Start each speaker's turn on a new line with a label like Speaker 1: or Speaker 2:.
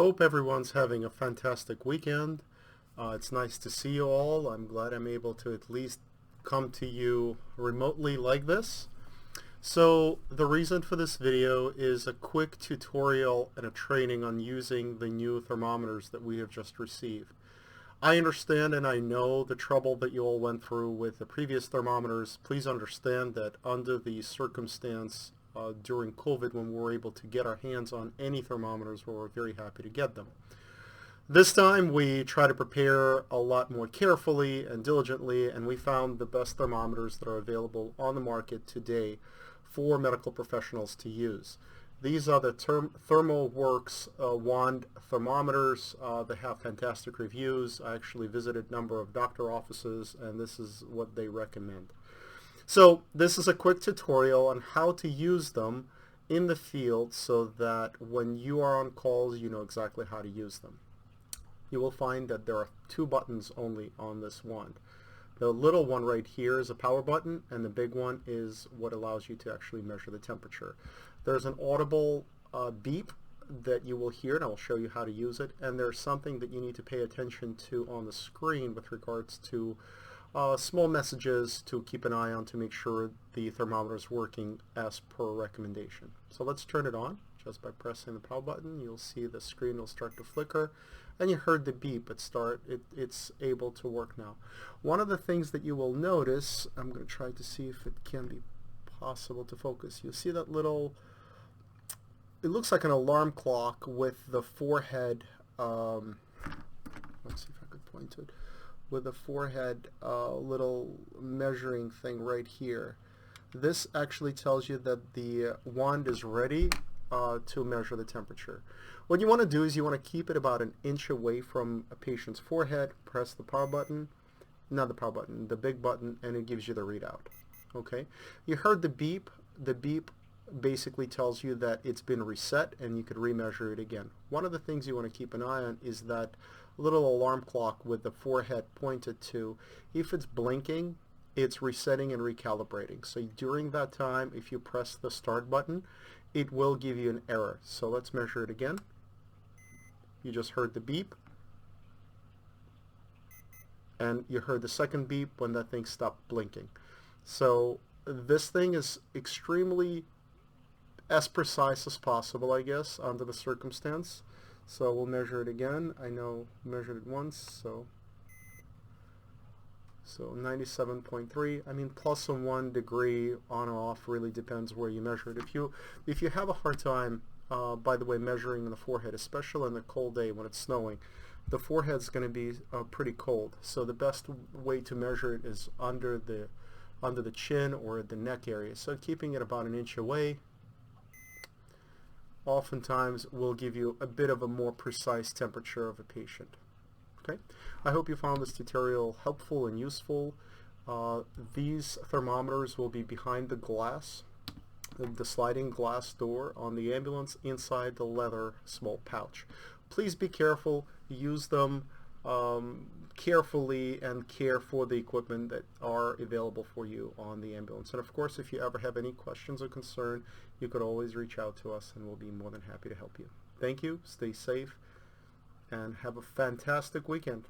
Speaker 1: Hope everyone's having a fantastic weekend. It's nice to see you all. I'm glad I'm able to at least come to you remotely like this. So the reason for this video is a quick tutorial and a training on using the new thermometers that we have just received. I understand and I know the trouble that you all went through with the previous thermometers. Please understand that under the circumstance during COVID, when we were able to get our hands on any thermometers, we were very happy to get them. This time we try to prepare a lot more carefully and diligently, and we found the best thermometers that are available on the market today for medical professionals to use. These are the Thermoworks wand thermometers. They have fantastic reviews. I actually visited a number of doctor offices, and this is what they recommend. So this is a quick tutorial on how to use them in the field so that when you are on calls, you know exactly how to use them. You will find that there are two buttons only on this wand. The little one right here is a power button, and the big one is what allows you to actually measure the temperature. There's an audible beep that you will hear, and I will show you how to use it, and there's something that you need to pay attention to on the screen with regards to small messages to keep an eye on to make sure the thermometer is working as per recommendation. So let's turn it on. Just by pressing the power button, you'll see the screen will start to flicker, and you heard the beep. It's able to work now. One of the things that you will notice, I'm going to try to see if it can be possible to focus. You see that little, it looks like an alarm clock with the forehead, let's see if I could point to it, with the forehead little measuring thing right here. This actually tells you that the wand is ready to measure the temperature. What you want to do is you want to keep it about an inch away from a patient's forehead, press the power button, not the power button, the big button, and it gives you the readout. Okay, you heard the beep. The beep basically tells you that it's been reset and you could remeasure it again. One of the things you want to keep an eye on is that little alarm clock with the forehead pointed to. If it's blinking, it's resetting and recalibrating. So during that time, if you press the start button, it will give you an error. So let's measure it again. You just heard the beep, and you heard the second beep when that thing stopped blinking. So this thing is extremely as precise as possible, I guess, under the circumstance. So we'll measure it again. I know measured it once, so 97.3. I mean, plus or 1 degree on or off really depends where you measure it. If you have a hard time, by the way, measuring the forehead, especially on a cold day when it's snowing, the forehead's going to be pretty cold. So the best way to measure it is under the chin or the neck area. So keeping it about an inch away oftentimes will give you a bit of a more precise temperature of a patient. Okay, I hope you found this tutorial helpful and useful. These thermometers will be behind the glass, the sliding glass door on the ambulance inside the leather small pouch. Please be careful, use them carefully, and care for the equipment that are available for you on the ambulance. And of course, if you ever have any questions or concern, you could always reach out to us and we'll be more than happy to help you. Thank you, stay safe, and have a fantastic weekend.